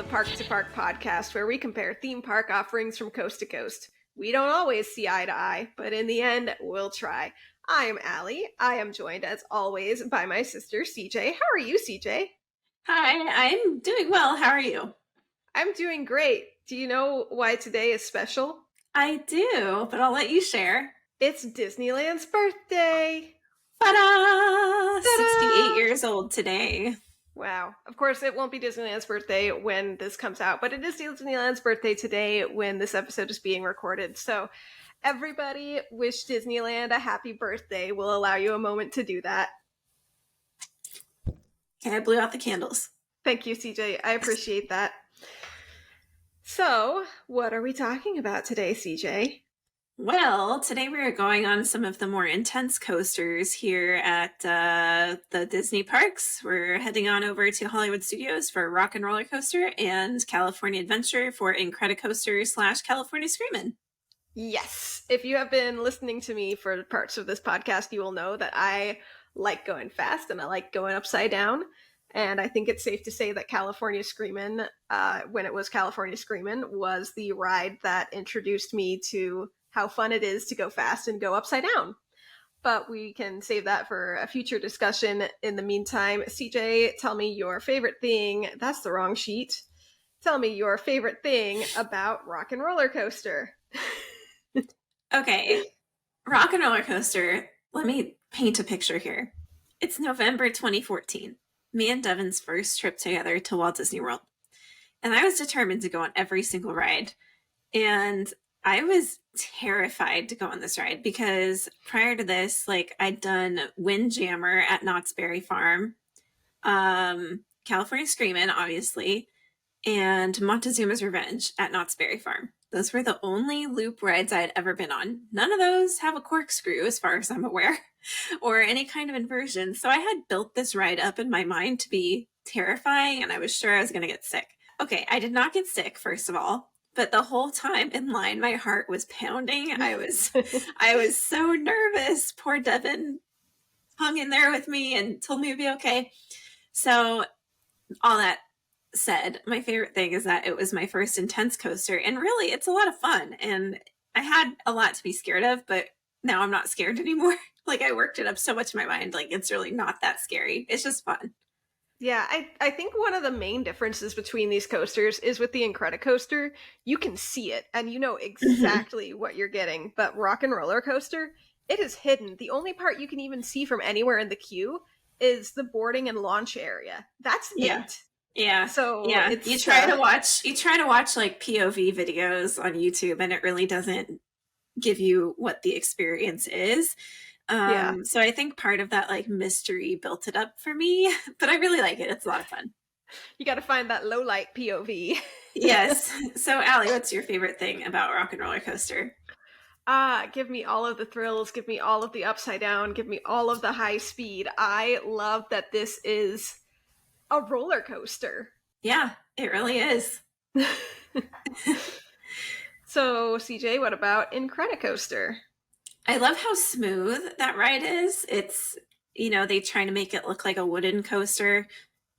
Park2Park podcast, where we compare theme park offerings from coast to coast. We don't always see eye to eye, but in the end, we'll try. I am Alli. I am joined, as always, by my sister, CJ. How are you, CJ? Hi, I'm doing well. How are you? I'm doing great. Do you know why today is special? I do, but I'll let you share. It's Disneyland's birthday! Ta-da! Ta-da! 68 years old today. Wow. Of course, it won't be Disneyland's birthday when this comes out, but it is Disneyland's birthday today when this episode is being recorded. So everybody wish Disneyland a happy birthday. We'll allow you a moment to do that. Okay, I blew out the candles. Thank you, CJ. I appreciate that. So, what are we talking about today, CJ? Well, today we're going on some of the more intense coasters here at the Disney parks. We're heading on over to Hollywood Studios for Rock and Roller Coaster and California Adventure for Incredicoaster / California Screamin. Yes. If you have been listening to me for parts of this podcast, you will know that I like going fast and I like going upside down. And I think it's safe to say that California Screamin, when it was California Screamin, was the ride that introduced me to how fun it is to go fast and go upside down. But we can save that for a future discussion. In the meantime, CJ, tell me your favorite thing. That's the wrong sheet. Tell me your favorite thing about Rock and Roller Coaster. Okay, Rock and Roller Coaster. Let me paint a picture here. It's November 2014. Me and Devin's first trip together to Walt Disney World. And I was determined to go on every single ride. And I was terrified to go on this ride because prior to this, I'd done Windjammer at Knott's Berry Farm, California Screamin, obviously, and Montezuma's Revenge at Knott's Berry Farm. Those were the only loop rides I'd ever been on. None of those have a corkscrew, as far as I'm aware, or any kind of inversion. So I had built this ride up in my mind to be terrifying, and I was sure I was going to get sick. Okay, I did not get sick, first of all. But the whole time in line, my heart was pounding. I was so nervous. Poor Devin hung in there with me and told me it'd be okay. So all that said, my favorite thing is that it was my first intense coaster. And really, it's a lot of fun. And I had a lot to be scared of, but now I'm not scared anymore. I worked it up so much in my mind. It's really not that scary. It's just fun. Yeah, I think one of the main differences between these coasters is with the Incredicoaster, you can see it and you know exactly what you're getting. But Rock and Roller Coaster, it is hidden. The only part you can even see from anywhere in the queue is the boarding and launch area. That's it. Yeah. So yeah, you try to watch POV videos on YouTube, and it really doesn't give you what the experience is. So I think part of that mystery built it up for me, but I really like it. It's a lot of fun. You got to find that low light POV. Yes. So Alli, what's your favorite thing about Rock and Roller Coaster? Give me all of the thrills, give me all of the upside down, give me all of the high speed. I love that this is a roller coaster. Yeah, it really is. So CJ, what about Incredicoaster? I love how smooth that ride is. It's, they try to make it look like a wooden coaster,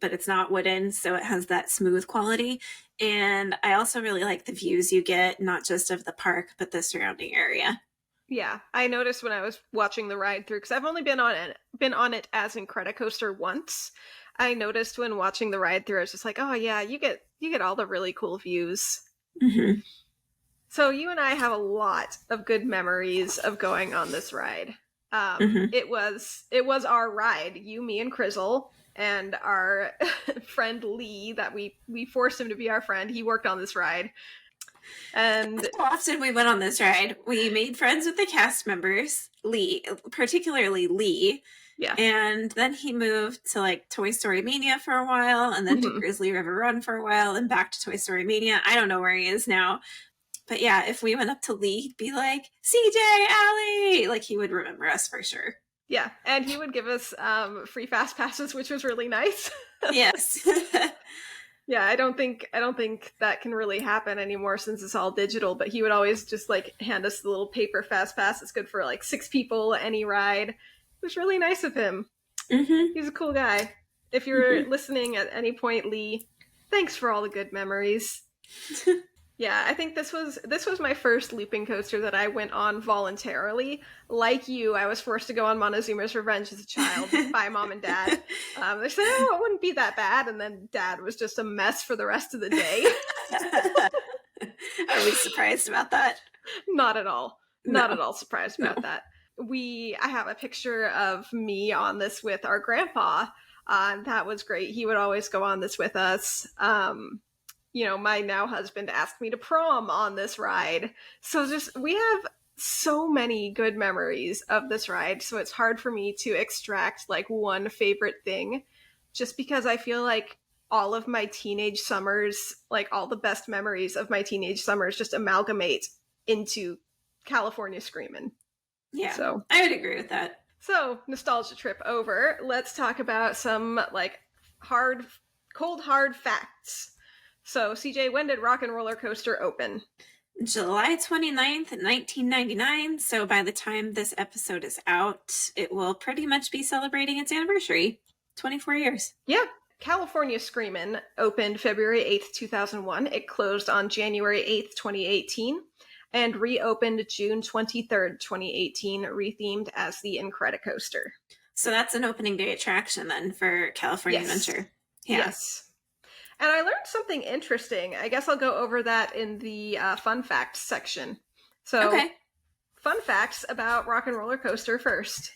but it's not wooden, so it has that smooth quality. And I also really like the views you get, not just of the park, but the surrounding area. Yeah, I noticed when I was watching the ride through, because I've only been on it as Incredicoaster once. I noticed when watching the ride through, I was just like, oh yeah, you get all the really cool views. Mm-hmm. So you and I have a lot of good memories of going on this ride. It was our ride, you, me, and Crizzle, and our friend Lee, that we forced him to be our friend. He worked on this ride. And so often we went on this ride. We made friends with the cast members, Lee, particularly Lee. Yeah. And then he moved to Toy Story Mania for a while, and then to Grizzly River Run for a while, and back to Toy Story Mania. I don't know where he is now. But yeah, if we went up to Lee, he'd be like, CJ, Alli! He would remember us for sure. Yeah, and he would give us free fast passes, which was really nice. Yes. Yeah, I don't think that can really happen anymore since it's all digital, but he would always just hand us the little paper fast pass. It's good for 6 people, any ride. It was really nice of him. Mm-hmm. He's a cool guy. If you're listening at any point, Lee, Thanks for all the good memories. Yeah, I think this was my first looping coaster that I went on voluntarily. Like you, I was forced to go on Montezuma's Revenge as a child by mom and dad. They said, "Oh, it wouldn't be that bad," and then Dad was just a mess for the rest of the day. Are we surprised about that? Not at all. No. Not at all surprised about that. I have a picture of me on this with our grandpa. That was great. He would always go on this with us. My now husband asked me to prom on this ride. So we have so many good memories of this ride. So it's hard for me to extract like one favorite thing, just because I feel like all of my teenage summers, like all the best memories of my teenage summers, just amalgamate into California Screamin. Yeah, so I would agree with that. So nostalgia trip over. Let's talk about some like cold hard facts. So CJ, when did Rock and Roller Coaster open? July 29th, 1999. So by the time this episode is out, it will pretty much be celebrating its anniversary. 24 years. Yeah. California Screamin opened February 8th, 2001. It closed on January 8th, 2018, and reopened June 23rd, 2018, rethemed as the Incredicoaster. So that's an opening day attraction then for California Adventure. Yeah. Yes. And I learned something interesting. I guess I'll go over that in the fun facts section. So, okay. Fun facts about Rock and Roller Coaster first.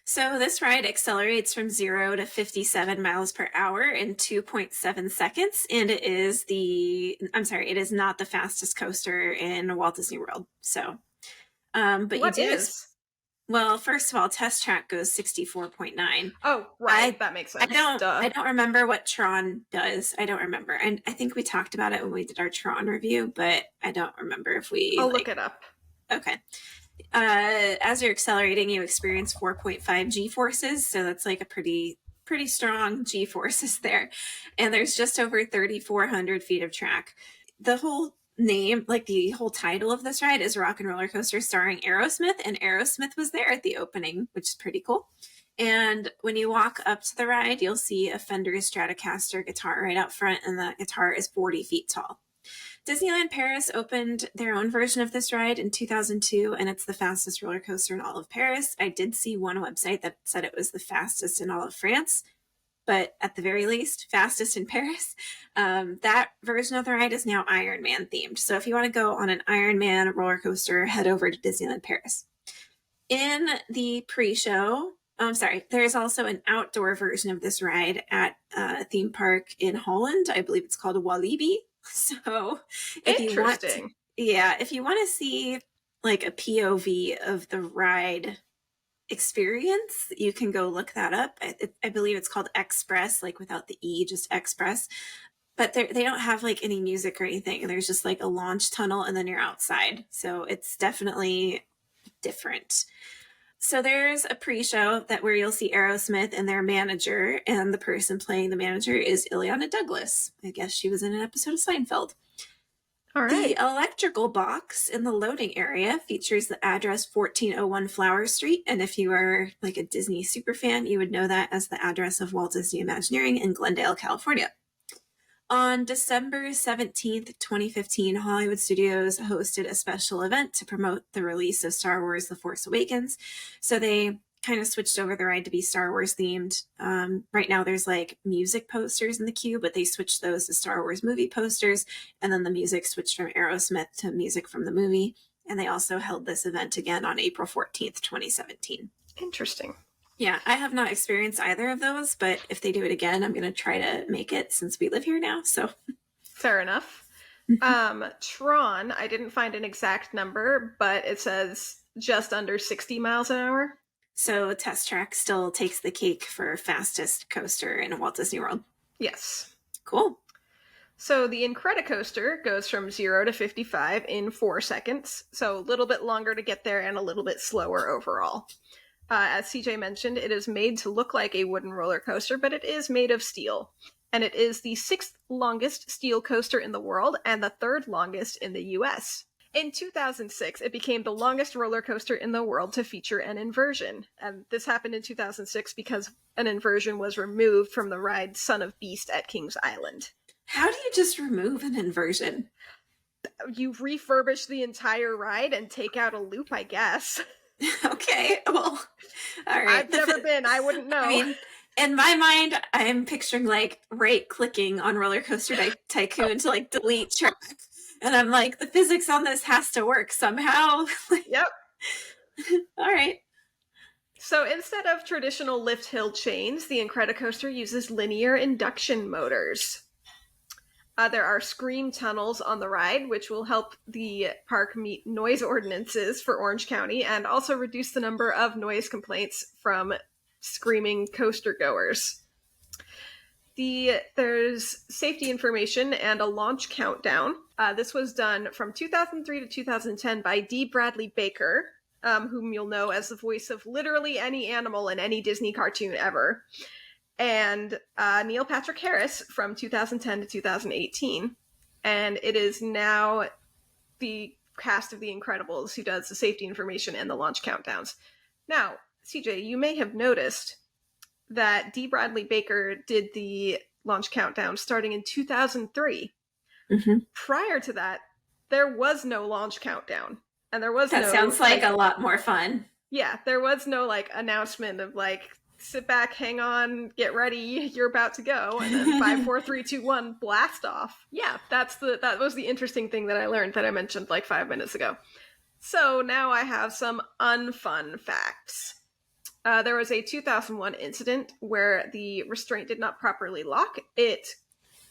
So this ride accelerates from 0 to 57 miles per hour in 2.7 seconds, and it is not the fastest coaster in Walt Disney World. So, but what you do is? Well, first of all, Test Track goes 64.9. Oh, right. That makes sense. I don't remember what Tron does. I don't remember. And I think we talked about it when we did our Tron review, but I don't remember if we... I'll look it up. Okay. As you're accelerating, you experience 4.5 G-forces. So that's like a pretty strong G-forces there. And there's just over 3,400 feet of track. The whole name, like the whole title of this ride is Rock and Roller Coaster Starring Aerosmith, and Aerosmith was there at the opening, which is pretty cool. And when you walk up to the ride, you'll see a Fender Stratocaster guitar right out front, and that guitar is 40 feet tall. Disneyland Paris opened their own version of this ride in 2002, and it's the fastest roller coaster in all of Paris. I did see one website that said it was the fastest in all of France, but at the very least, fastest in Paris. That version of the ride is now Iron Man themed. So if you want to go on an Iron Man roller coaster, head over to Disneyland Paris. In the pre-show, there's also an outdoor version of this ride at a theme park in Holland. I believe it's called Walibi. So if you want to see like a POV of the ride experience, you can go look that up. I believe it's called Express, like without the E, just Express. But they don't have like any music or anything. There's just like a launch tunnel and then you're outside. So it's definitely different. So there's a pre-show where you'll see Aerosmith and their manager, and the person playing the manager is Ileana Douglas. I guess she was in an episode of Seinfeld. All right. The electrical box in the loading area features the address 1401 Flower Street, and if you are like a Disney superfan, you would know that as the address of Walt Disney Imagineering in Glendale, California. On December 17th, 2015, Hollywood Studios hosted a special event to promote the release of Star Wars The Force Awakens. So they kind of switched over the ride to be Star Wars themed. Right now there's like music posters in the queue, but they switched those to Star Wars movie posters. And then the music switched from Aerosmith to music from the movie. And they also held this event again on April 14th, 2017. Interesting. Yeah, I have not experienced either of those, but if they do it again, I'm going to try to make it since we live here now. So fair enough. Tron, I didn't find an exact number, but it says just under 60 miles an hour. So Test Track still takes the cake for fastest coaster in Walt Disney World. Yes. Cool. So the Incredicoaster goes from 0 to 55 in 4 seconds. So a little bit longer to get there and a little bit slower overall. As CJ mentioned, it is made to look like a wooden roller coaster, but it is made of steel. And it is the 6th longest steel coaster in the world and the 3rd longest in the US. In 2006, it became the longest roller coaster in the world to feature an inversion. And this happened in 2006 because an inversion was removed from the ride Son of Beast at Kings Island. How do you just remove an inversion? You refurbish the entire ride and take out a loop, I guess. Okay, well, all right. I've never been. I wouldn't know. I mean, in my mind, I'm picturing like right clicking on Roller Coaster Tycoon to like delete track. And I'm like, the physics on this has to work somehow. Yep. All right. So instead of traditional lift hill chains, the Incredicoaster uses linear induction motors. There are scream tunnels on the ride, which will help the park meet noise ordinances for Orange County and also reduce the number of noise complaints from screaming coaster goers. There's safety information and a launch countdown. This was done from 2003 to 2010 by D. Bradley Baker, whom you'll know as the voice of literally any animal in any Disney cartoon ever, and Neil Patrick Harris from 2010 to 2018. And it is now the cast of The Incredibles who does the safety information and the launch countdowns. Now, CJ, you may have noticed that D. Bradley Baker did the launch countdown starting in 2003. Mm-hmm. Prior to that, there was no launch countdown. And there was that sounds like a lot more fun. Yeah, there was no like announcement of like, sit back, hang on, get ready, you're about to go, and then 5, 4, 3, 2, 1, blast off. Yeah, that was the interesting thing that I learned that I mentioned like 5 minutes ago. So now I have some unfun facts. There was a 2001 incident where the restraint did not properly lock. It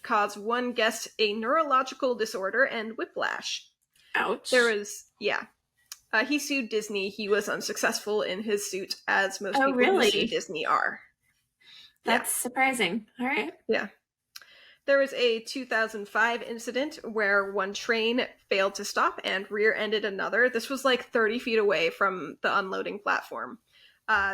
caused one guest a neurological disorder and whiplash. Ouch. He sued Disney. He was unsuccessful in his suit, as most people really? who sue Disney are. That's surprising. All right. Yeah. There was a 2005 incident where one train failed to stop and rear-ended another. This was like 30 feet away from the unloading platform.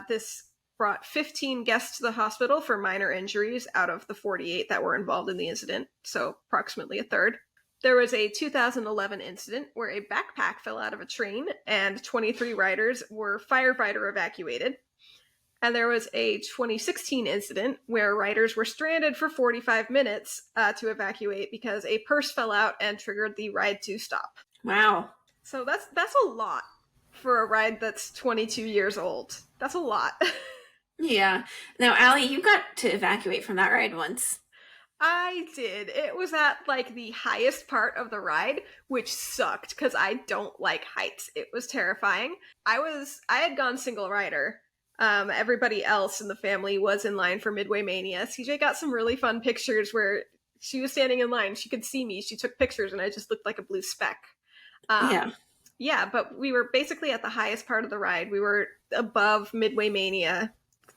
This brought 15 guests to the hospital for minor injuries out of the 48 that were involved in the incident, so approximately a third. There was a 2011 incident where a backpack fell out of a train and 23 riders were firefighter evacuated. And there was a 2016 incident where riders were stranded for 45 minutes to evacuate because a purse fell out and triggered the ride to stop. Wow. So that's a lot for a ride that's 22 years old. That's a lot. Yeah. Now, Allie, you got to evacuate from that ride once. I did. It was at like the highest part of the ride, which sucked because I don't like heights. It was terrifying. I had gone single rider. Everybody else in the family was in line for Midway Mania. CJ got some really fun pictures where she was standing in line. She could see me. She took pictures and I just looked like a blue speck. Yeah, but we were basically at the highest part of the ride. We were above Midway Mania,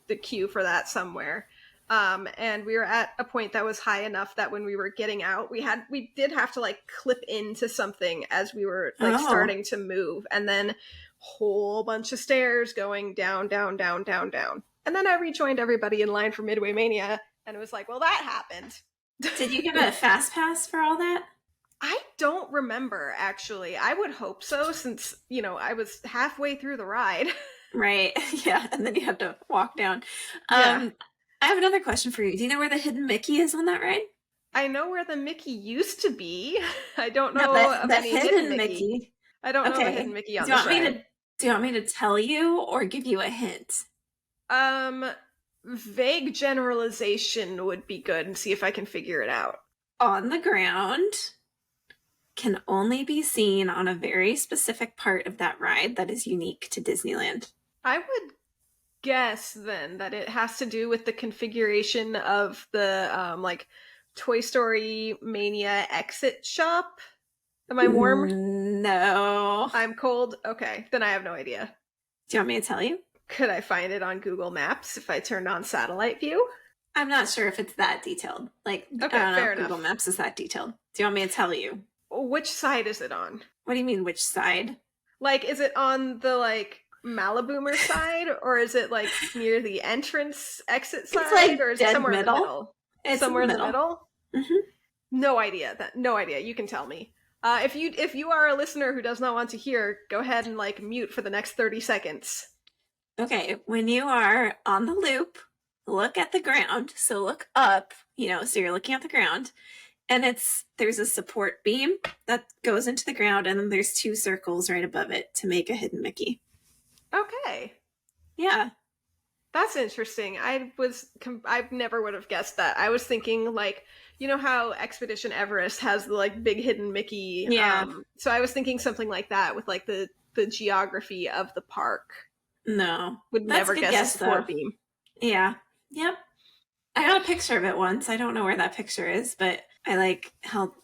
the queue for that somewhere. And we were at a point that was high enough that when we were getting out, we did have to like clip into something as we were like starting to move, and then whole bunch of stairs going down, down, down, down, down. And then I rejoined everybody in line for Midway Mania, and it was like, well, that happened. Did you get a fast pass for all that? I don't remember, actually. I would hope so, since, I was halfway through the ride. Right. Yeah. And then you had to walk down. Yeah. I have another question for you. Do you know where the hidden Mickey is on that ride? I know where the Mickey used to be. I don't know of any hidden Mickey. I don't know a hidden Mickey on this ride. Do you want me to tell you or give you a hint? Vague generalization would be good, and see if I can figure it out. On the ground, can only be seen on a very specific part of that ride that is unique to Disneyland. I would guess then that it has to do with the configuration of the Toy Story Mania exit shop. Am I warm? No. I'm cold? Okay, then I have no idea. Do you want me to tell you? Could I find it on Google Maps if I turned on satellite view? I'm not sure if it's that detailed. Okay, fair enough. Google Maps is that detailed. Do you want me to tell you? Which side is it on? What do you mean, which side? Like, is it on the, Maliboomer side, or is it, near the entrance exit side, or is it somewhere in the middle? It's somewhere in the middle? Mm-hmm. No idea. No idea. You can tell me. If you are a listener who does not want to hear, go ahead and, mute for the next 30 seconds. Okay, when you are on the loop, look at the ground. So look up, so you're looking at the ground. And there's a support beam that goes into the ground, and then there's 2 circles right above it to make a hidden Mickey. Okay. Yeah. That's interesting. I never would have guessed that. I was thinking like, you know how Expedition Everest has the like big hidden Mickey. Yeah. So I was thinking something like that with like the geography of the park. No. Would That's never a good guess a guess, though. support beam. Yeah. Yep. I got a picture of it once. I don't know where that picture is, but I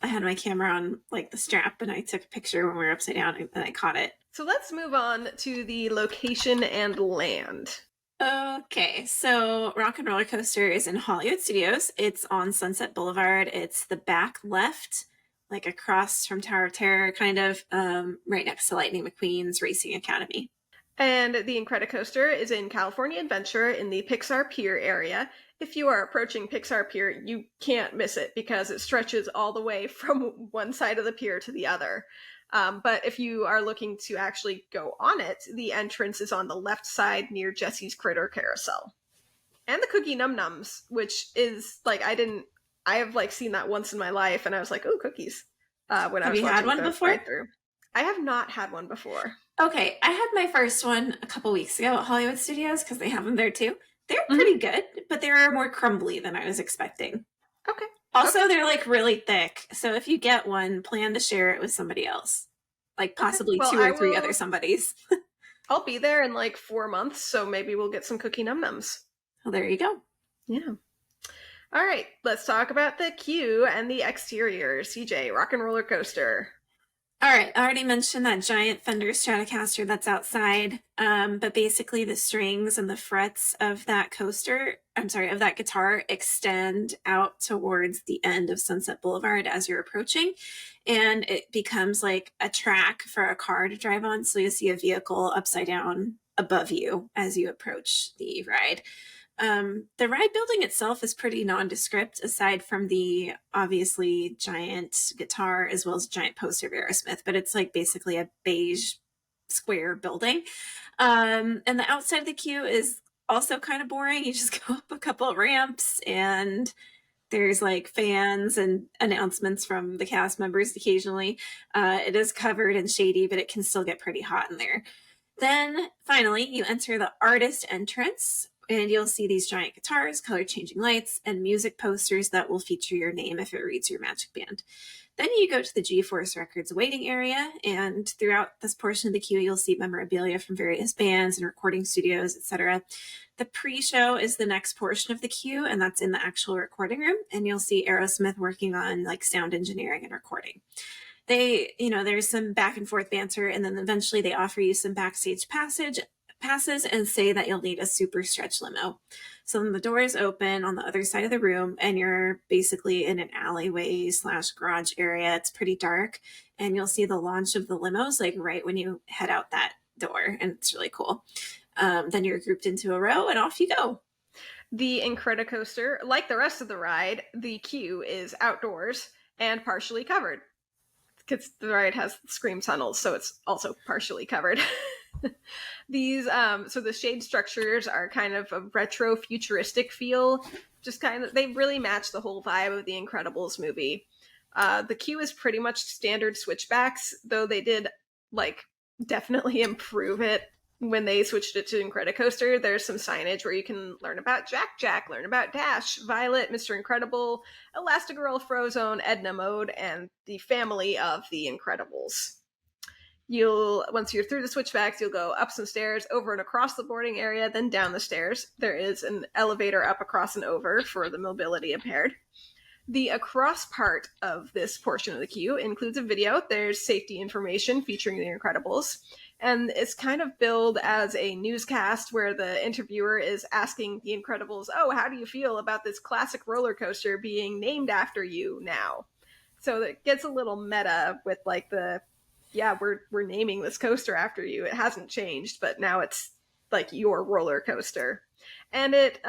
had my camera on like the strap, and I took a picture when we were upside down, and I caught it. So let's move on to the location and land. Okay, so Rock and Roller Coaster is in Hollywood Studios. It's on Sunset Boulevard. It's the back left, like across from Tower of Terror, kind of, right next to Lightning McQueen's Racing Academy. And the Incredicoaster is in California Adventure in the Pixar Pier area. If you are approaching Pixar Pier, you can't miss it because it stretches all the way from one side of the pier to the other. But if you are looking to actually go on it, the entrance is on the left side near Jesse's Critter Carousel. And the Cookie Num Nums, which is like, I have like seen that once in my life, and I was like, oh, cookies. When I was Have you had one before? I have not had one before. Okay, I had my first one a couple weeks ago at Hollywood Studios because they have them there too. They're pretty good, but they're more crumbly than I was expecting. Okay. Also, they're like really thick, so if you get one, plan to share it with somebody else, like possibly 2 or 3 other somebodies. I'll be there in like 4 months, so maybe we'll get some Cookie Num Nums. Well, there you go. Yeah. All right, let's talk about the queue and the exterior. CJ, Rock and Roller Coaster. All right, I already mentioned that giant Fender Stratocaster that's outside, but basically the strings and the frets of that of that guitar extend out towards the end of Sunset Boulevard as you're approaching, and it becomes like a track for a car to drive on, so you see a vehicle upside down above you as you approach the ride. The ride building itself is pretty nondescript, aside from the obviously giant guitar as well as a giant poster of Aerosmith, but it's like basically a beige square building. And the outside of the queue is also kind of boring. You just go up a couple of ramps, and there's like fans and announcements from the cast members occasionally. It is covered and shady, but it can still get pretty hot in there. Then finally, you enter the artist entrance, and you'll see these giant guitars, color-changing lights, and music posters that will feature your name if it reads your Magic Band. Then you go to the G-Force Records waiting area, and throughout this portion of the queue, you'll see memorabilia from various bands and recording studios, etc. The pre-show is the next portion of the queue, and that's in the actual recording room, and you'll see Aerosmith working on like sound engineering and recording. There's some back and forth banter, and then eventually they offer you some backstage passes and say that you'll need a super stretch limo. So then the doors open on the other side of the room, and you're basically in an alleyway / garage area. It's pretty dark, and you'll see the launch of the limos like right when you head out that door, and it's really cool. Then you're grouped into a row, and off you go. The Incredicoaster, like the rest of the ride, the queue is outdoors and partially covered. Because the ride has Scream tunnels, so it's also partially covered. So the shade structures are kind of a retro futuristic feel. They really match the whole vibe of the Incredibles movie. The queue is pretty much standard switchbacks, though they did definitely improve it when they switched it to Incredicoaster. There's some signage where you can learn about Jack, learn about Dash, Violet, Mr. Incredible, Elastigirl, Frozone, Edna Mode, and the family of the Incredibles. Once you're through the switchbacks, you'll go up some stairs, over and across the boarding area, then down the stairs. There is an elevator up, across, and over for the mobility impaired. The across part of this portion of the queue includes a video. There's safety information featuring the Incredibles, and it's kind of billed as a newscast where the interviewer is asking the Incredibles, oh, how do you feel about this classic roller coaster being named after you now? So it gets a little meta with we're naming this coaster after you. It hasn't changed, but now it's like your roller coaster. And it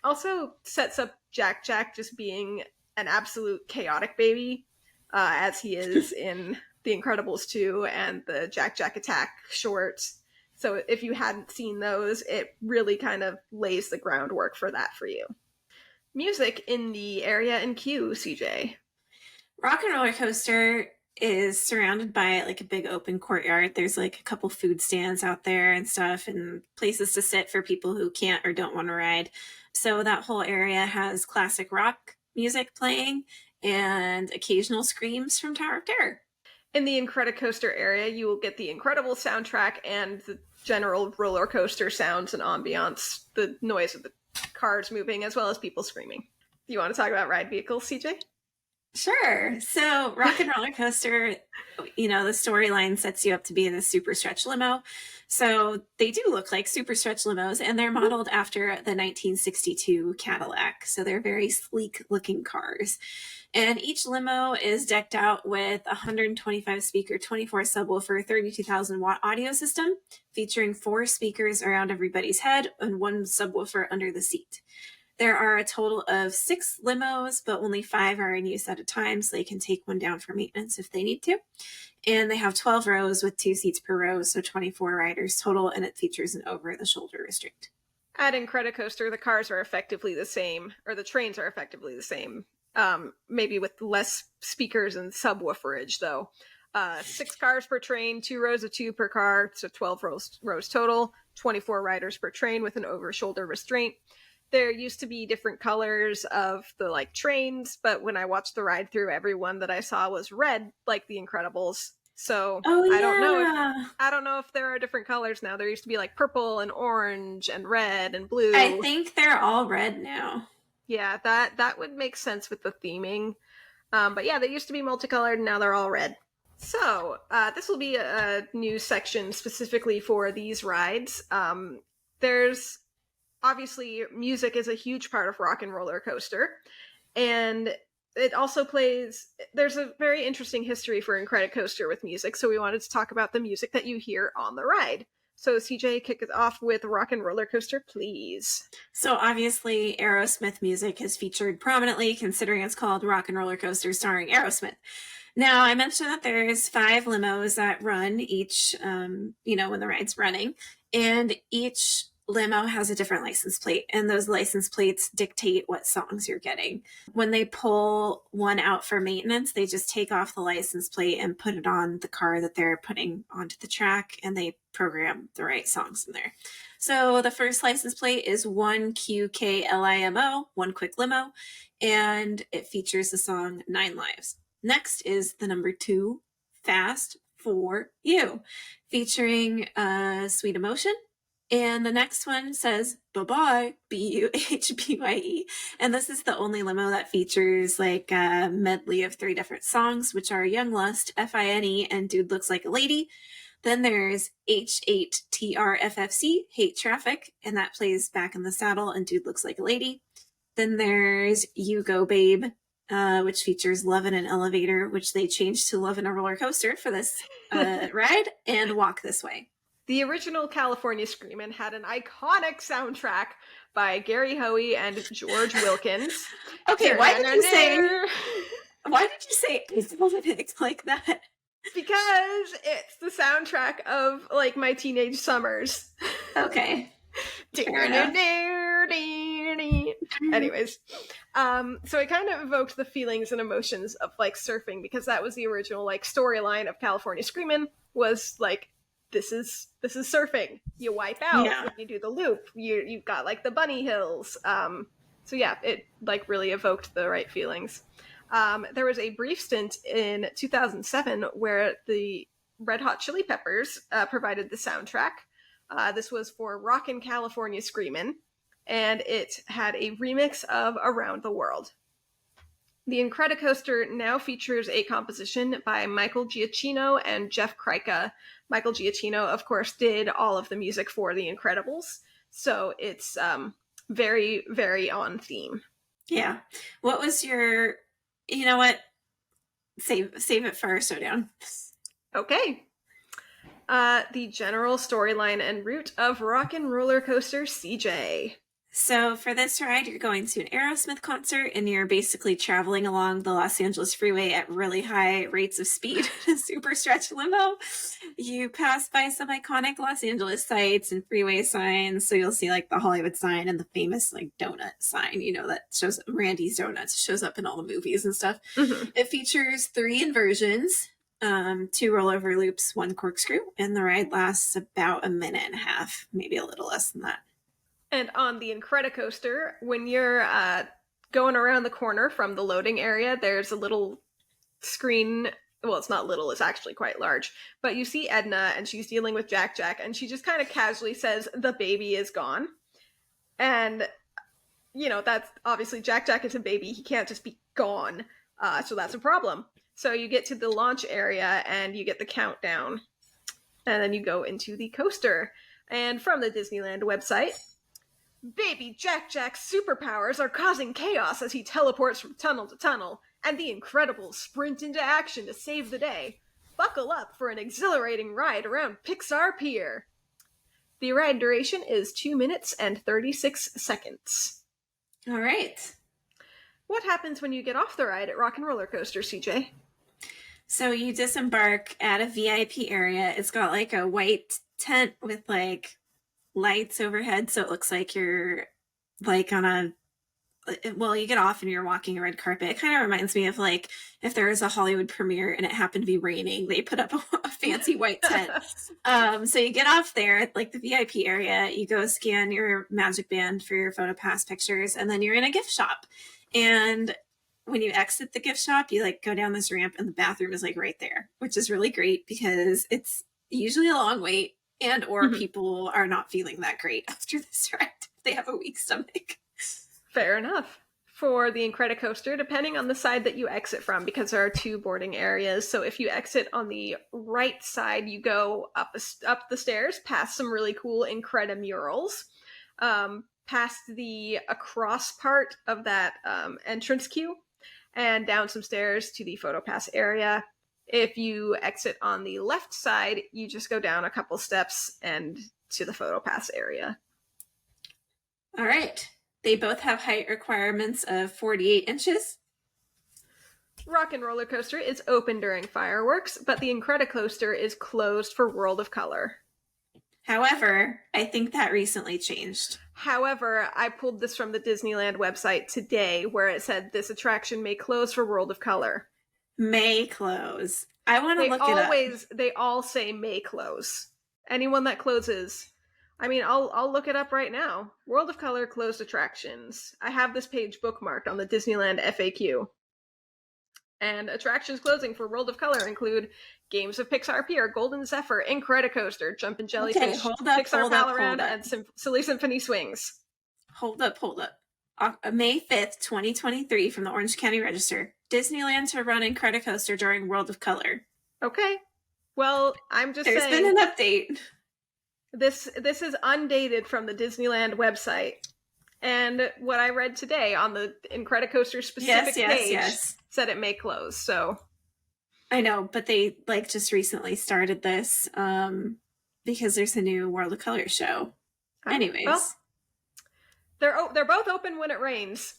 also sets up Jack just being an absolute chaotic baby, as he is in The Incredibles 2 and the Jack Attack shorts. So if you hadn't seen those, it really kind of lays the groundwork for that for you. Music in the area and queue, CJ. Rock and Roller Coaster is surrounded by like a big open courtyard. There's like a couple food stands out there and stuff, and places to sit for people who can't or don't want to ride. So that whole area has classic rock music playing and occasional screams from Tower of Terror. In the Incredicoaster area, you will get the incredible soundtrack and the general roller coaster sounds and ambiance, the noise of the cars moving, as well as people screaming. Do you want to talk about ride vehicles, CJ? Sure. So, Rock and Roller Coaster, the storyline sets you up to be in a super stretch limo. So, they do look like super stretch limos, and they're modeled after the 1962 Cadillac. So, they're very sleek looking cars. And each limo is decked out with a 125 speaker, 24 subwoofer, 32,000 watt audio system, featuring 4 speakers around everybody's head and 1 subwoofer under the seat. There are a total of 6 limos, but only 5 are in use at a time, so they can take one down for maintenance if they need to. And they have 12 rows with 2 seats per row, so 24 riders total, and it features an over-the-shoulder restraint. At Incredicoaster, the cars are effectively the same, or the trains are effectively the same, maybe with less speakers and subwooferage, though. 6 cars per train, 2 rows of 2 per car, so 12 rows total, 24 riders per train with an over-shoulder restraint. There used to be different colors of the trains, but when I watched the ride through, every one that I saw was red, like the Incredibles. So yeah. I don't know if there are different colors now. There used to be purple and orange and red and blue. I think they're all red now. Yeah, that would make sense with the theming. But yeah, they used to be multicolored, and now they're all red. So this will be a new section specifically for these rides. There's obviously music is a huge part of Rock and Roller Coaster, and it also there's a very interesting history for Incredicoaster with music, so we wanted to talk about the music that you hear on the ride. So CJ, kick it off with Rock and Roller Coaster, please. So obviously Aerosmith music is featured prominently, considering it's called Rock and Roller Coaster Starring Aerosmith. Now, I mentioned that there's 5 limos that run each, when the ride's running, and each limo has a different license plate, and those license plates dictate what songs you're getting. When they pull one out for maintenance, they just take off the license plate and put it on the car that they're putting onto the track, and they program the right songs in there. So the first license plate is 1QKLIMO, One Quick Limo, and it features the song 9 Lives. Next is the number 2, Fast for You, featuring Sweet Emotion. And the next one says Bye-Bye, BUHBYE. And this is the only limo that features a medley of 3 different songs, which are Young Lust, FINE, and Dude Looks Like a Lady. Then there's H8TRFFC, Hate Traffic, and that plays Back in the Saddle and Dude Looks Like a Lady. Then there's You Go Babe, which features Love in an Elevator, which they changed to Love in a Roller Coaster for this ride, and Walk This Way. The original California Screamin had an iconic soundtrack by Gary Hoey and George Wilkins. Okay, why did you say it like that? Because it's the soundtrack of my teenage summers. Okay. Anyways, so it kind of evoked the feelings and emotions of surfing, because that was the original storyline of California Screamin, was this is surfing. You wipe out when you do the loop. You've got the bunny hills. So yeah, it really evoked the right feelings. There was a brief stint in 2007 where the Red Hot Chili Peppers provided the soundtrack. This was for Rockin' California Screamin', and it had a remix of Around the World. The Incredicoaster now features a composition by Michael Giacchino and Jeff Kryka. Michael Giacchino, of course, did all of the music for The Incredibles, so it's very, very on theme. Yeah. What was your... You know what? Save it for our showdown. Okay. The general storyline and route of Rock and Roller Coaster, CJ. So for this ride, you're going to an Aerosmith concert and you're basically traveling along the Los Angeles freeway at really high rates of speed in a super stretch limo. You pass by some iconic Los Angeles sites and freeway signs. So you'll see like the Hollywood sign and the famous like donut sign, that shows Randy's Donuts, shows up in all the movies and stuff. Mm-hmm. It features 3 inversions, 2 rollover loops, 1 corkscrew, and the ride lasts about a minute and a half, maybe a little less than that. And on the Incredicoaster, when you're going around the corner from the loading area, there's a little screen. Well, it's not little, it's actually quite large. But you see Edna, and she's dealing with Jack Jack, and she just kind of casually says, "The baby is gone." And, that's obviously Jack Jack is a baby. He can't just be gone. So that's a problem. So you get to the launch area, and you get the countdown. And then you go into the coaster. And from the Disneyland website, baby Jack Jack's superpowers are causing chaos as he teleports from tunnel to tunnel, and the Incredibles sprint into action to save the day. Buckle up for an exhilarating ride around Pixar Pier. The ride duration is 2 minutes and 36 seconds. All right. What happens when you get off the ride at Rock and Roller Coaster, CJ? So you disembark at a VIP area. It's got like a white tent with like lights overhead, so it looks like you're like on you get off and you're walking a red carpet. It kind of reminds me of like if there was a Hollywood premiere and it happened to be raining, they put up a fancy white tent. So you get off there at like the VIP area, you go scan your Magic Band for your PhotoPass pictures, and then you're in a gift shop. And when you exit the gift shop, you like go down this ramp and the bathroom is like right there, which is really great because it's usually a long wait, and or people are not feeling that great after this ride. They have a weak stomach. Fair enough. For the Incredicoaster, depending on the side that you exit from, because there are 2 boarding areas. So if you exit on the right side, you go up the stairs, past some really cool Incredimurals, past the across part of that entrance queue, and down some stairs to the PhotoPass area. If you exit on the left side, you just go down a couple steps and to the PhotoPass area. All right. They both have height requirements of 48 inches. Rock and Roller Coaster is open during fireworks, but the Incredicoaster is closed for World of Color. However, I think that recently changed. However, I pulled this from the Disneyland website today where it said this attraction may close for World of Color. May close. I want to look it up. They all say may close. Anyone that closes. I mean, I'll look it up right now. World of Color closed attractions. I have this page bookmarked on the Disneyland FAQ. And attractions closing for World of Color include Games of Pixar Pier, Golden Zephyr, Incredicoaster, Jumpin' Jellyfish, Pixar Pal-Around, and Silly Symphony Swings. Hold up. May 5th, 2023 from the Orange County Register. Disneyland to run Incredicoaster during World of Color. Okay. Well, I'm just saying. There's been an update. This is undated from the Disneyland website. And what I read today on the Incredicoaster specific page said it may close, so. I know, but they just recently started this because there's a new World of Color show. Anyways. Well, they're both open when it rains.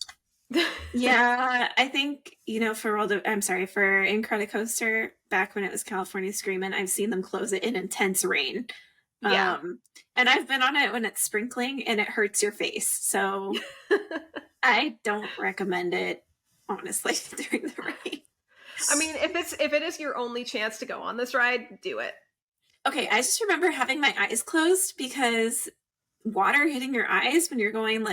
Yeah, I think, for Incredicoaster, back when it was California Screamin, I've seen them close it in intense rain. Yeah. And I've been on it when it's sprinkling and it hurts your face. So I don't recommend it, honestly, during the rain. I mean, if it is your only chance to go on this ride, do it. Okay, I just remember having my eyes closed because water hitting your eyes when you're going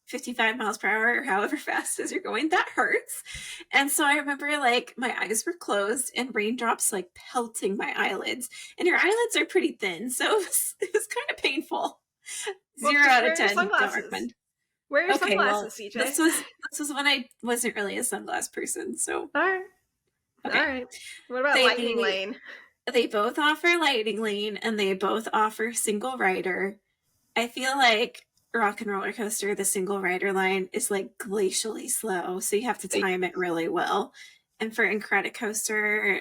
55 miles per hour or however fast as you're going, that hurts. And so I remember my eyes were closed and raindrops pelting my eyelids, and your eyelids are pretty thin. So it was kind of painful. 0 out of 10. Don't recommend. Wear your sunglasses, CJ. This was when I wasn't really a sunglass person. So all right. Okay. All right. What about Lightning Lane? They both offer Lightning Lane and they both offer single rider. I feel like Rock and Roller Coaster, the single rider line is glacially slow, so you have to time it really well. And for Incredicoaster,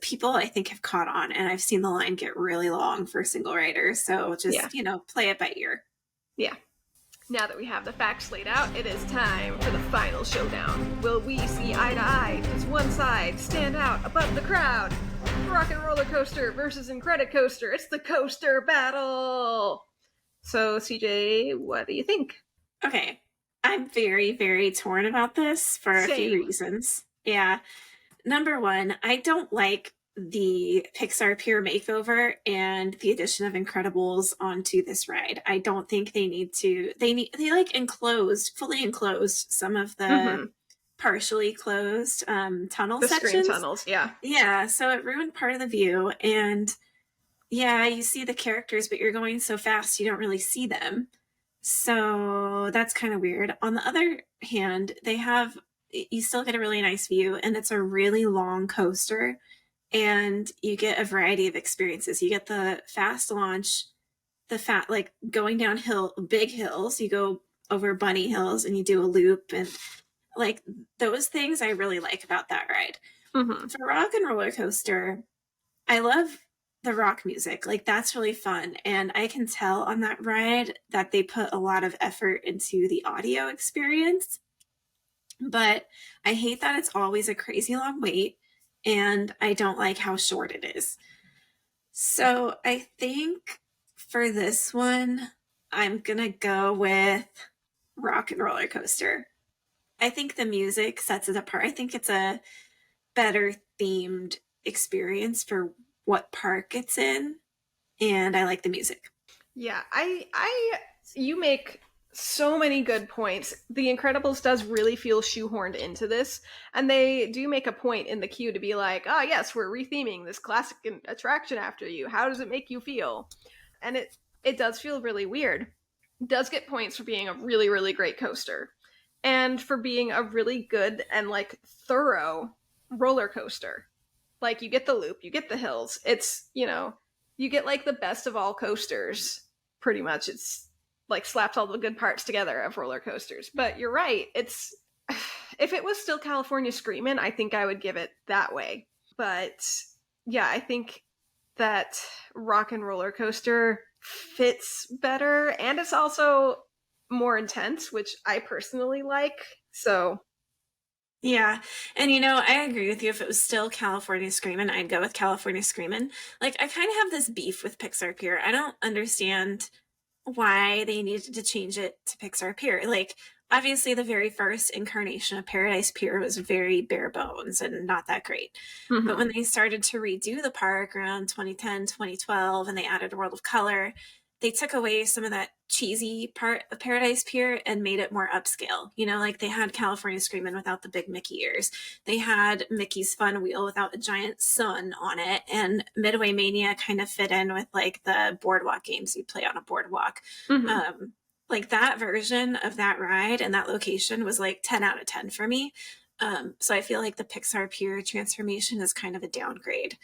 people I think have caught on, and I've seen the line get really long for single rider. So just play it by ear. Yeah. Now that we have the facts laid out, it is time for the final showdown. Will we see eye to eye? Does one side stand out above the crowd? Rock and Roller Coaster versus Incredicoaster. It's the coaster battle! So, CJ, what do you think? Okay, I'm very, very torn about this for a few reasons. Yeah. Number one, I don't like the Pixar Pier makeover and the addition of Incredibles onto this ride. I don't think they need to. They like fully enclosed some of the partially closed tunnel sections. The screen tunnels, yeah. Yeah, so it ruined part of the view. And yeah, you see the characters, but you're going so fast you don't really see them. So that's kind of weird. On the other hand, you still get a really nice view, and it's a really long coaster, and you get a variety of experiences. You get the fast launch, like going downhill, big hills. You go over bunny hills and you do a loop, and like those things I really like about that ride. For Rock and Roller Coaster, I love the rock music. Like, that's really fun. And I can tell on that ride that they put a lot of effort into the audio experience. But I hate that it's always a crazy long wait, and I don't like how short it is. So I think for this one, I'm going to go with Rock and Roller Coaster. I think the music sets it apart. I think it's a better themed experience for what park it's in, and I like the music. Yeah, you make so many good points. The Incredibles does really feel shoehorned into this, and they do make a point in the queue to be like, oh yes, we're retheming this classic attraction after you. How does it make you feel? And it does feel really weird. It does get points for being a really, really great coaster, and for being a really good and like thorough roller coaster. Like, you get the loop, you get the hills. It's, you get like the best of all coasters, pretty much. It's like slaps all the good parts together of roller coasters. But you're right. It's, if it was still California Screamin', I think I would give it that way. But yeah, I think that Rock and Roller Coaster fits better, and it's also more intense, which I personally like. So yeah. And I agree with you. If it was still California Screamin', I'd go with California Screamin'. Like, I kind of have this beef with Pixar Pier. I don't understand why they needed to change it to Pixar Pier. Like, obviously the very first incarnation of Paradise Pier was very bare bones and not that great. But when they started to redo the park around 2010, 2012, and they added World of Color, they took away some of that cheesy part of Paradise Pier and made it more upscale. Like they had California Screamin' without the big Mickey ears. They had Mickey's Fun Wheel without a giant sun on it. And Midway Mania kind of fit in with like the boardwalk games you play on a boardwalk. Like that version of that ride and that location was like 10 out of 10 for me. So I feel like the Pixar Pier transformation is kind of a downgrade.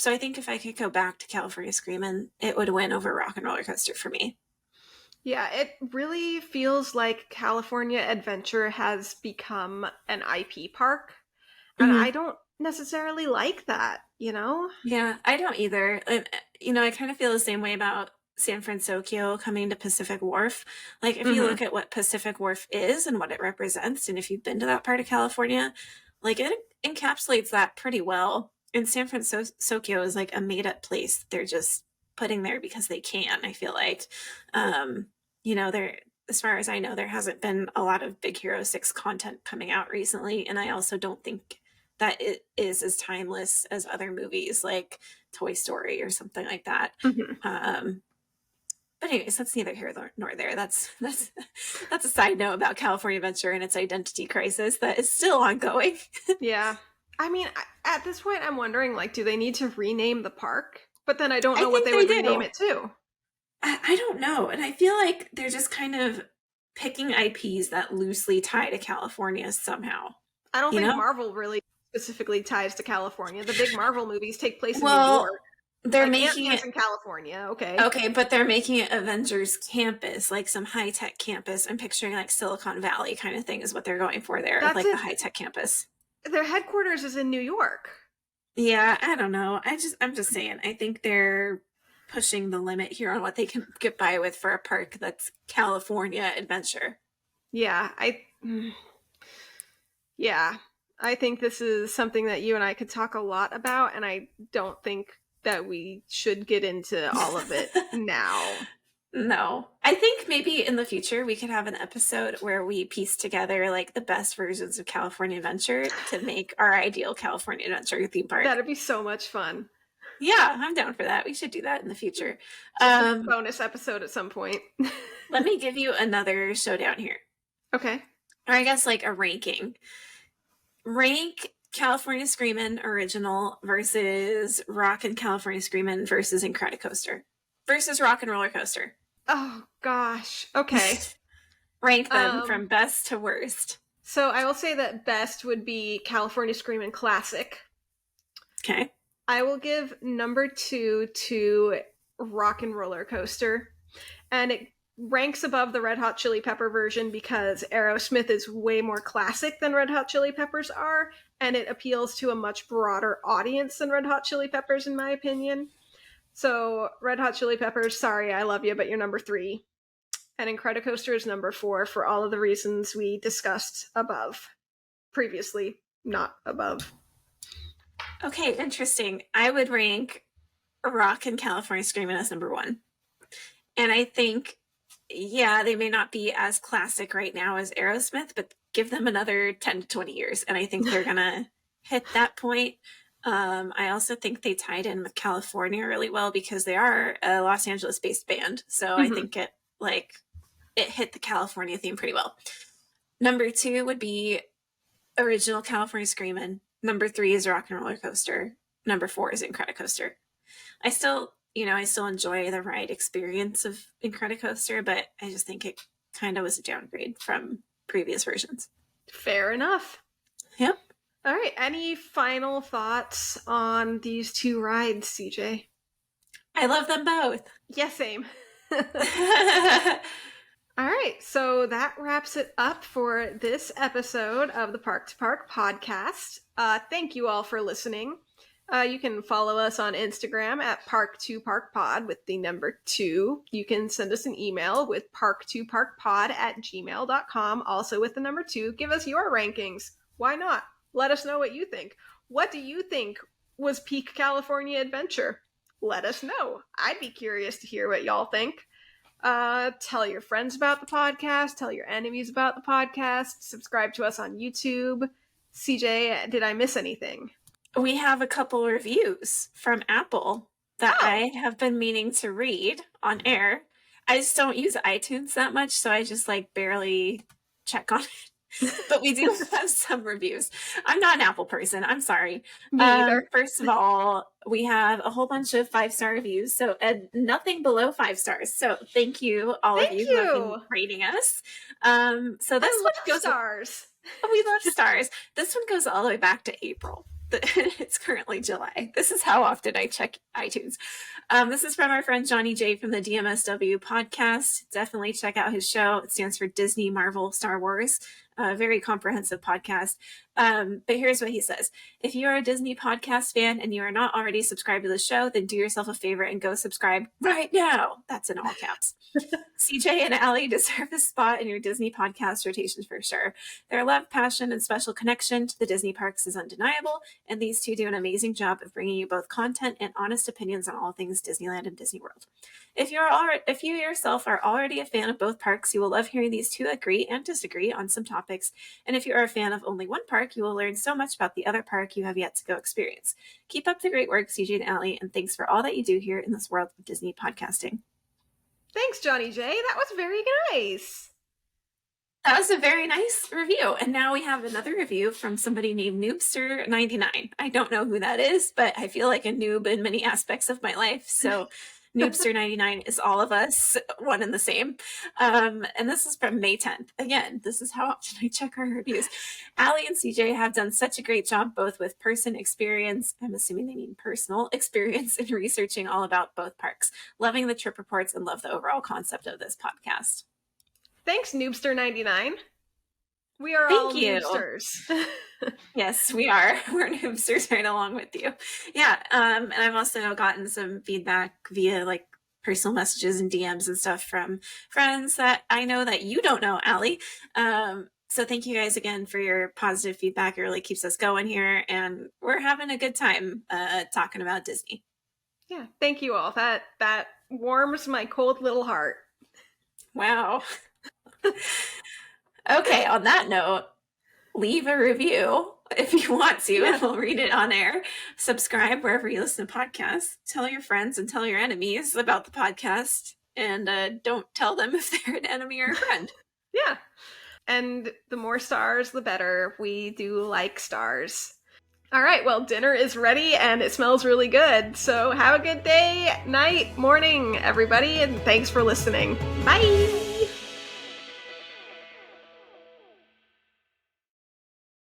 So I think if I could go back to California Screamin', it would win over Rock and Roller Coaster for me. Yeah, it really feels like California Adventure has become an IP park. And I don't necessarily like that, Yeah, I don't either. I kind of feel the same way about San Francisco coming to Pacific Wharf. Like, if you look at what Pacific Wharf is and what it represents, and if you've been to that part of California, like, it encapsulates that pretty well. And San Francisco is like a made-up place they're just putting there because they can, I feel like. There, as far as I know, there hasn't been a lot of Big Hero 6 content coming out recently, and I also don't think that it is as timeless as other movies like Toy Story or something like that. But anyways, that's neither here nor there. That's a side note about California Adventure and its identity crisis that is still ongoing. Yeah. I mean, at this point, I'm wondering, like, do they need to rename the park? But then I don't know what they would rename it to. I don't know. And I feel like they're just kind of picking IPs that loosely tie to California somehow. I don't think Marvel really specifically ties to California. The big Marvel movies take place in New York. They're making it in California, okay. Okay, but they're making it Avengers campus, like some high-tech campus. I'm picturing like Silicon Valley kind of thing is what they're going for there, like the high-tech campus. Their headquarters is in New York. Yeah, I don't know. I'm just saying. I think they're pushing the limit here on what they can get by with for a park that's California adventure. Yeah, I think this is something that you and I could talk a lot about, and I don't think that we should get into all of it now. No. I think maybe in the future we could have an episode where we piece together like the best versions of California Adventure to make our ideal California Adventure theme park. That'd be so much fun. Yeah, I'm down for that. We should do that in the future. Just a bonus episode at some point. Let me give you another showdown here. Okay. Or I guess like a ranking. Rank California Screamin original versus Rockin' California Screamin versus Incredicoaster versus Rockin' Roller Coaster. Oh gosh. Okay. Rank them from best to worst. So I will say that best would be California Screamin' Classic. Okay. I will give number 2 to Rockin' Roller Coaster. And it ranks above the Red Hot Chili Pepper version because Aerosmith is way more classic than Red Hot Chili Peppers are, and it appeals to a much broader audience than Red Hot Chili Peppers, in my opinion. So, Red Hot Chili Peppers, sorry, I love you, but you're number 3. And Incredicoaster is number 4 for all of the reasons we discussed above. Previously, not above. Okay, interesting. I would rank Rockin' California Screamin as number 1. And I think, yeah, they may not be as classic right now as Aerosmith, but give them another 10 to 20 years. And I think they're going to hit that point. I also think they tied in with California really well because they are a Los Angeles-based band. So I think it hit the California theme pretty well. Number 2 would be original California Screamin'. Number 3 is Rockin' Roller Coaster. Number 4 is Incredicoaster. I still enjoy the ride experience of Incredicoaster, but I just think it kind of was a downgrade from previous versions. Fair enough. Yep. All right. Any final thoughts on these 2 rides, CJ? I love them both. Yeah, same. All right, so that wraps it up for this episode of the Park2Park podcast. Thank you all for listening. You can follow us on Instagram at Park2ParkPod with the number 2. You can send us an email with park2parkpod@gmail.com, also with the number 2. Give us your rankings. Why not? Let us know what you think. What do you think was peak California adventure? Let us know. I'd be curious to hear what y'all think. Tell your friends about the podcast, tell your enemies about the podcast, subscribe to us on YouTube. CJ, did I miss anything? We have a couple reviews from Apple that I have been meaning to read on air. I just don't use iTunes that much, so I just barely check on it. But we do have some reviews. I'm not an Apple person. I'm sorry. Me either. First of all, we have a whole bunch of 5-star reviews, so nothing below 5 stars. So thank you, all of you who have been rating us. So this one goes stars. We love stars. This one goes all the way back to April. It's currently July. This is how often I check iTunes. This is from our friend Johnny J from the DMSW podcast. Definitely check out his show. It stands for Disney, Marvel, Star Wars. A very comprehensive podcast. But here's what he says. If you are a Disney podcast fan and you are not already subscribed to the show, then do yourself a favor and go subscribe right now. That's in all caps. CJ and Alli deserve a spot in your Disney podcast rotation for sure. Their love, passion, and special connection to the Disney parks is undeniable, and these two do an amazing job of bringing you both content and honest opinions on all things Disneyland and Disney World. If you yourself are already a fan of both parks, you will love hearing these two agree and disagree on some topics, and if you are a fan of only one park, you will learn so much about the other park you have yet to go experience. Keep up the great work, CJ and Alli, and thanks for all that you do here in this world of Disney podcasting. Thanks, Johnny J. That was very nice. That was a very nice review. And now we have another review from somebody named Noobster99. I don't know who that is, but I feel like a noob in many aspects of my life. So Noobster99 is all of us, one and the same. And this is from May 10th. Again, this is how often I check our reviews. Alli and CJ have done such a great job both with person experience, I'm assuming they mean personal experience, in researching all about both parks. Loving the trip reports and love the overall concept of this podcast. Thanks, Noobster99. We are all Thank you. noobsters. Yes, we are. We're noobsters right along with you. Yeah. And I've also gotten some feedback via like personal messages and DMs and stuff from friends that I know that you don't know, Allie. So thank you guys again for your positive feedback. It really keeps us going here, and we're having a good time talking about Disney. Yeah, thank you all. That warms my cold little heart. Wow. Okay, on that note, leave a review if you want to, and we'll read it on air. Subscribe wherever you listen to podcasts. Tell your friends and tell your enemies about the podcast, and don't tell them if they're an enemy or a friend. Yeah. And the more stars, the better. We do like stars. All right, well, dinner is ready and it smells really good. So have a good day, night, morning, everybody, and thanks for listening. Bye!